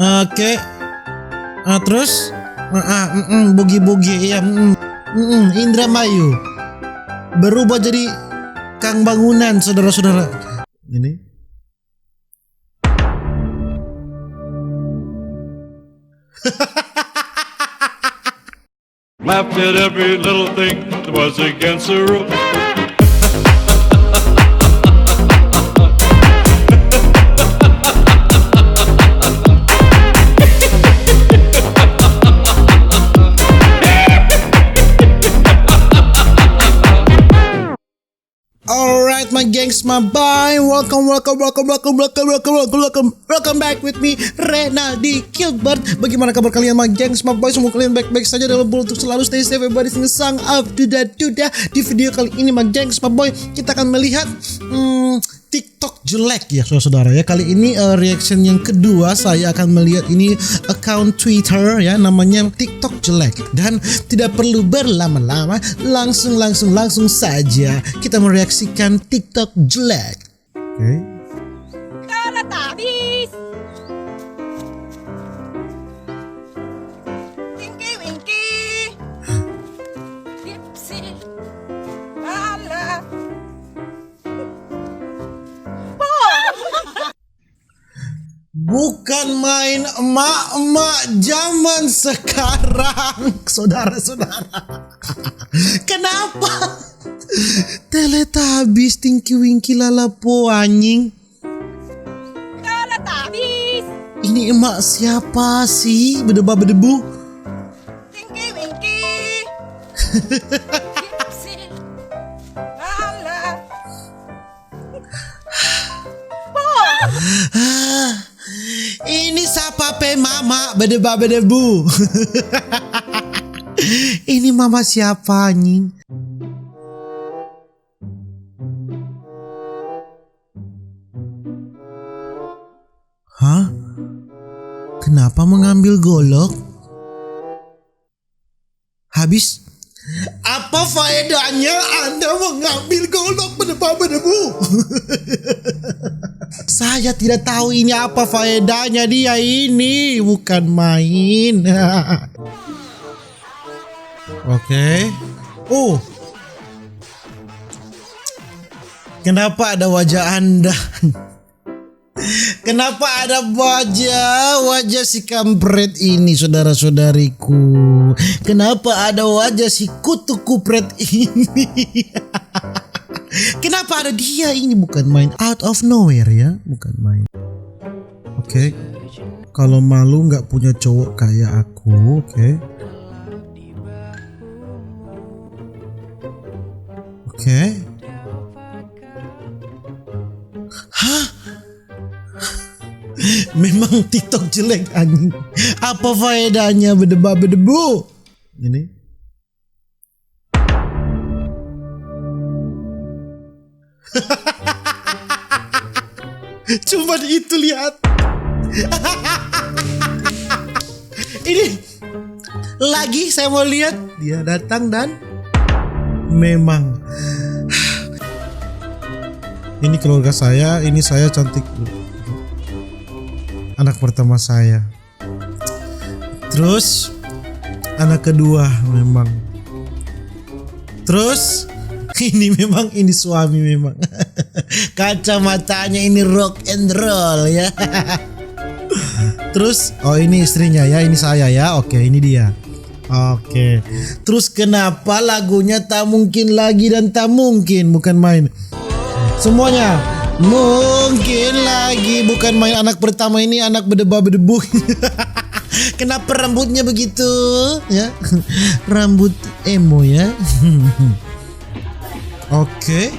Oke. Terus bugi-bugi ya. Indramayu berubah jadi Kang Bangunan, saudara-saudara. Ini laughed at every little thing that was against the rules. Alright my gengs, my bye. Welcome back with me, Renaldi Gilbert. Bagaimana kabar kalian my gengs, my boy? Semua kalian baik-baik saja dalam bulan untuk selalu stay safe, everybody sing song up to that. Di video kali ini my gengs, my boy, kita akan melihat TikTok jelek ya saudara-saudara ya. Kali ini reaction yang kedua saya akan melihat ini account Twitter ya, namanya TikTok jelek. Dan tidak perlu berlama-lama, langsung saja kita mereaksikan TikTok jelek. Oke. Teletubbies. Tinky Winky. Dipsy. Lala. Bukan main emak-emak zaman sekarang, saudara-saudara. Kenapa? Teletubbies, Tinky Winky, Lalapo, anjing. Teletubbies. Ini emak siapa sih? Berdebu. Tinky Winky. Dipsy. Lala. Ini siapa pe mama berdebu. Ini mama siapa anjing? Hah? Kenapa mengambil golok? Habis apa faedahnya Anda mengambil golok berdebu? Saya tidak tahu ini apa faedahnya dia ini, bukan main. Oke. Kenapa ada wajah Anda? Kenapa ada wajah si kampret ini, saudara-saudariku? Kenapa ada wajah si kutu kupret ini? Kenapa ada dia ini, bukan main, out of nowhere ya, bukan main. Oke. Kalau malu nggak punya cowok kayak aku, oke. Oke. Hah? Memang TikTok jelek anjing. Apa faedahnya berdebu? Ini. Cuma itu, lihat. Ini lagi saya mau lihat dia datang dan memang ini keluarga saya, ini saya cantik. Anak pertama saya. Terus anak kedua memang. Terus ini memang, ini suami memang. Kacamatanya ini rock and roll ya. Terus ini istrinya ya, ini saya ya. Oke, ini dia. Oke. Terus kenapa lagunya tak mungkin lagi dan tak mungkin, bukan main. Semuanya mungkin lagi, bukan main. Anak pertama ini anak berdebu. Kenapa rambutnya begitu ya? Rambut emo ya. Oke.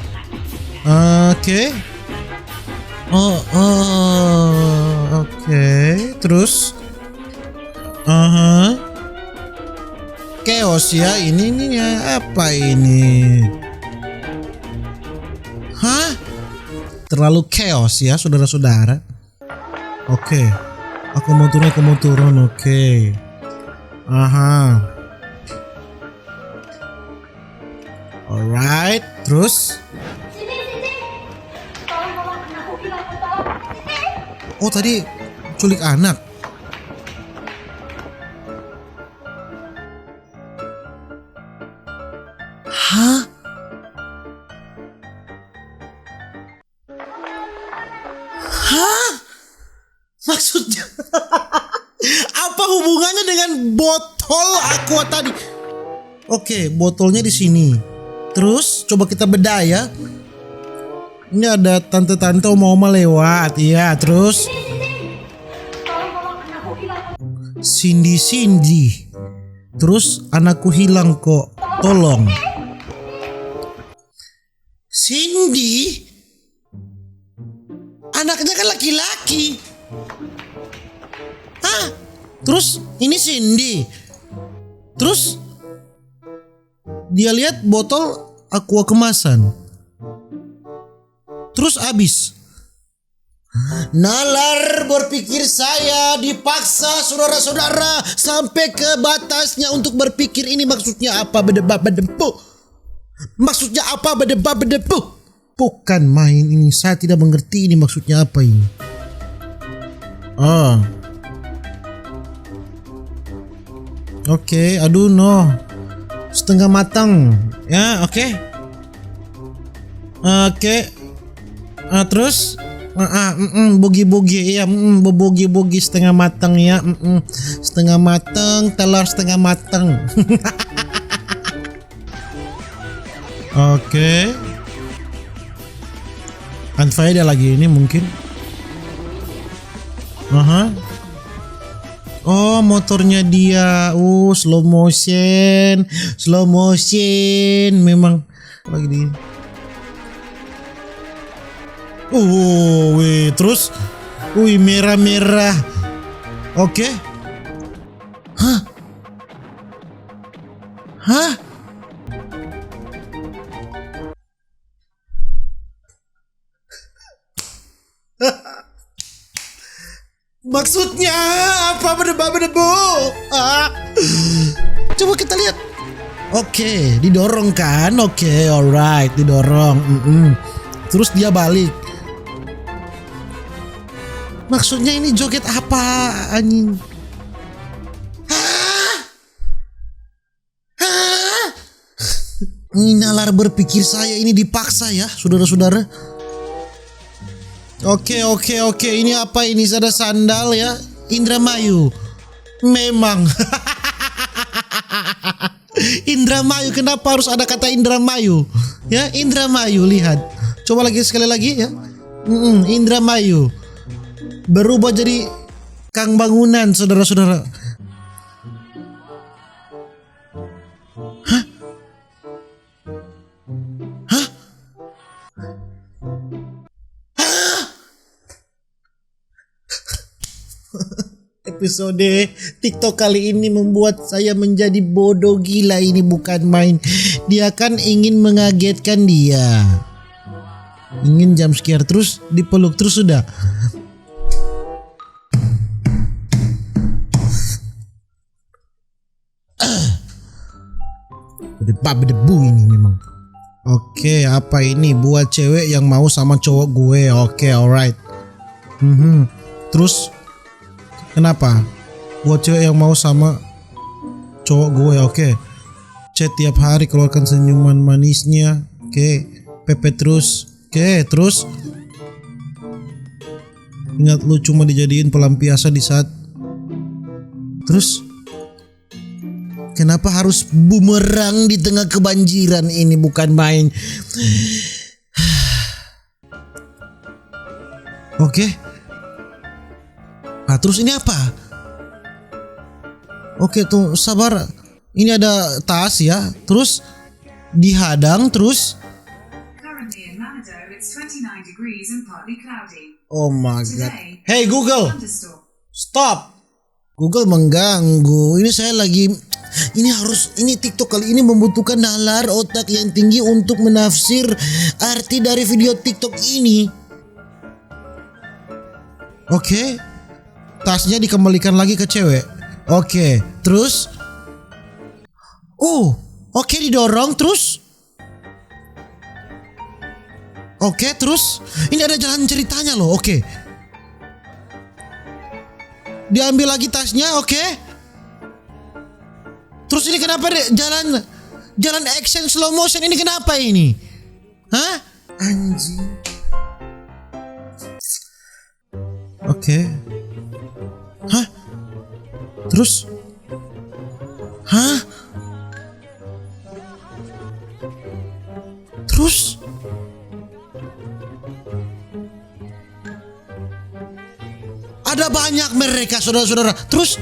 Oke. Terus chaos ya, ini apa ini? Hah? Terlalu chaos ya saudara-saudara. Oke. Aku mau turun. Oke. Alright. Terus oh tadi culik anak. Maksudnya apa hubungannya dengan botol aqua tadi? Oke, botolnya di sini. Terus coba kita bedah ya. Ini ada tante-tante oma-oma lewat, ya. Terus Cindy. Terus anakku hilang kok, tolong. Cindy? Anaknya kan laki-laki. Hah? Terus ini Cindy. Terus dia lihat botol aqua kemasan. Terus habis. Nalar berpikir saya dipaksa saudara-saudara sampai ke batasnya untuk berpikir ini maksudnya apa bedebah-bedempuh. Maksudnya apa bedebah-bedempuh. Bukan main ini, saya tidak mengerti ini maksudnya apa ini. Oke, aduh no. Setengah matang. Ya, oke. Terus bogi-bogi ya, bogi-bogi setengah matang ya, setengah matang, telur setengah matang. Oke. Unfaedah lagi ini mungkin. Oh, motornya dia. Slow motion memang lagi di. Terus merah-merah. Oke. Hah? Maksudnya apa berdebu? Coba kita lihat. Oke, didorong kan? Oke, alright, didorong. Terus dia balik. Maksudnya ini joget apa anjing? Ini nalar berpikir saya ini dipaksa ya, saudara-saudara. Oke. Ini apa ini? Ada sandal ya. Indramayu. Memang. Indramayu. Kenapa harus ada kata Indramayu? Ya, Indramayu, lihat. Coba sekali lagi ya. Indramayu. Berubah jadi Kang Bangunan, saudara-saudara. Episode TikTok kali ini membuat saya menjadi bodoh gila. Ini bukan main. Dia kan ingin mengagetkan dia. Ingin jump scare terus dipeluk terus sudah. Berdebu ini memang. Oke, apa ini? Buat cewek yang mau sama cowok gue. Oke, alright. Terus kenapa? Buat cewek yang mau sama cowok gue. Oke. Chat tiap hari, keluarkan senyuman manisnya. Oke. Pepe terus. Oke, terus ingat lu cuma dijadiin pelampiasan di saat. Terus kenapa harus bumerang di tengah kebanjiran ini? Bukan main. Oke. Terus ini apa? Oke, tuh sabar. Ini ada tas ya. Terus dihadang terus. Oh my god. Hey Google. Stop. Google mengganggu. Ini saya lagi. Ini TikTok kali ini membutuhkan nalar otak yang tinggi untuk menafsir arti dari video TikTok ini. Oke. Tasnya dikembalikan lagi ke cewek. Oke. Terus. Oke, didorong terus. Oke, terus ini ada jalan ceritanya loh. Oke. Diambil lagi tasnya. Oke. Terus ini kenapa jalan action slow motion ini kenapa ini? Hah? Anjing. Oke. Hah? Terus? Hah? Terus? Ada banyak mereka, saudara-saudara. Terus?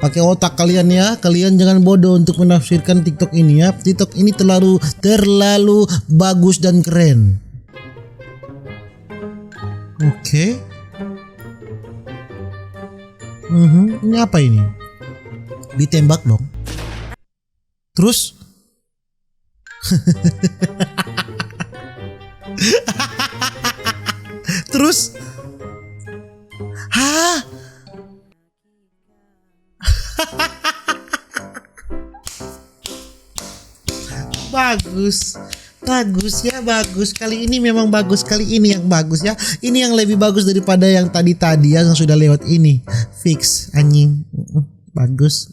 Pakai otak kalian ya. Kalian jangan bodoh untuk menafsirkan TikTok ini ya. TikTok ini terlalu bagus dan keren. Oke. Ini apa ini? Ditembak dong. Terus? Terus? Hah? Bagus. Bagus ya, bagus. Kali ini memang bagus. Kali ini yang bagus ya. Ini yang lebih bagus daripada yang tadi-tadi yang sudah lewat ini. Fix anjing. Bagus.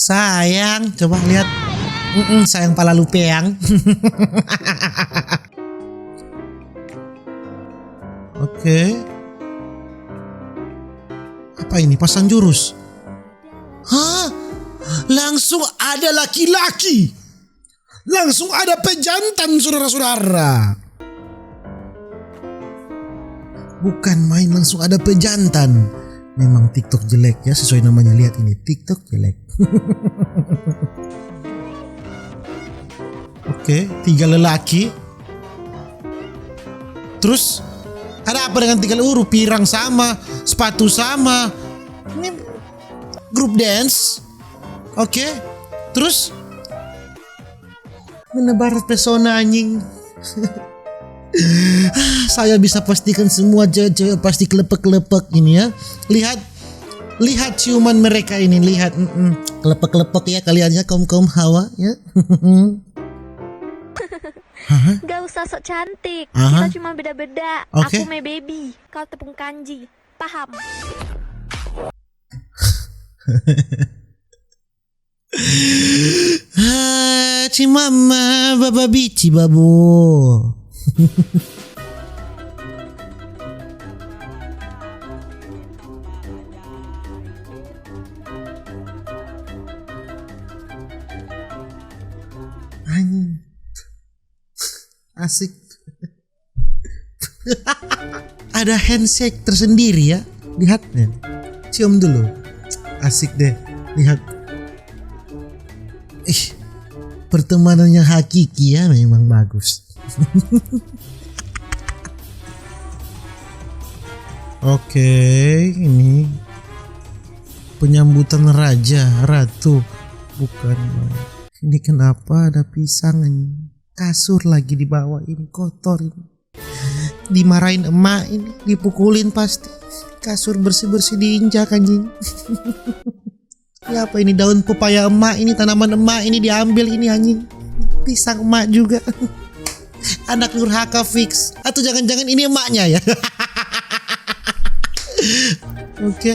Sayang, coba lihat. Sayang pala lupeang. Oke. Apa ini? Pasang jurus. Hah? Langsung ada laki-laki. Langsung ada pejantan, saudara-saudara. Bukan main, langsung ada pejantan. Memang TikTok jelek ya, sesuai namanya. Lihat ini, TikTok jelek. Oke, 3 lelaki. Terus ada apa dengan 3 lelaki? Pirang sama, sepatu sama. Ini grup dance. Oke. Terus menebar pesona anjing. Saya bisa pastikan semua cewek pasti kelepek-kelepek ini ya. Lihat ciuman mereka ini, lihat kelepek-kelepek ya kalian ya, kaum hawa ya. Gak usah sok cantik. Aha. Kita cuma beda-beda. Oke. Aku my baby, kau tepung kanji. Paham? Cimama baba bici babu. Asik. Ada handshake tersendiri ya. Lihat nih. Cium dulu. Asik deh. Lihat. Pertemanannya hakiki ya, memang bagus. Oke, ini penyambutan raja, ratu. Bukan. Ini kenapa ada pisang ini? Kasur lagi di bawah ini kotor ini. Dimarahin emak ini, dipukulin pasti. Kasur bersih-bersih diinjak anjing. Ya apa ini, daun pepaya emak ini, tanaman emak ini diambil ini anjing. Pisang emak juga. Anak durhaka fix. Atau jangan-jangan ini emaknya ya. Oke.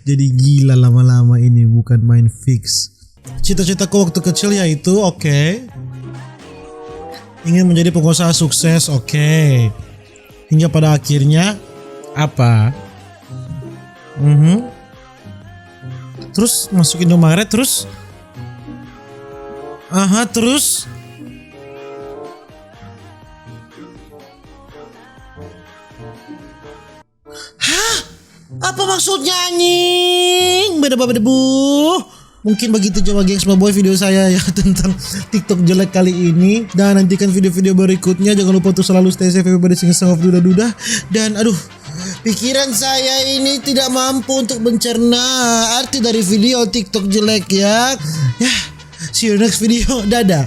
Jadi gila lama-lama ini, bukan main fix. Cita-citaku waktu kecil yaitu ingin menjadi pengusaha sukses, hingga pada akhirnya apa? Terus masuk Indomaret, terus terus apa maksudnya anjing? Beda-beda bu. Mungkin begitu coba gengs boy video saya ya tentang TikTok jelek kali ini. Dan nantikan video-video berikutnya. Jangan lupa untuk selalu stay safe everybody, sing song of duda-duda. Dan Pikiran saya ini tidak mampu untuk mencerna arti dari video TikTok jelek ya. Ya, see you next video. Dadah.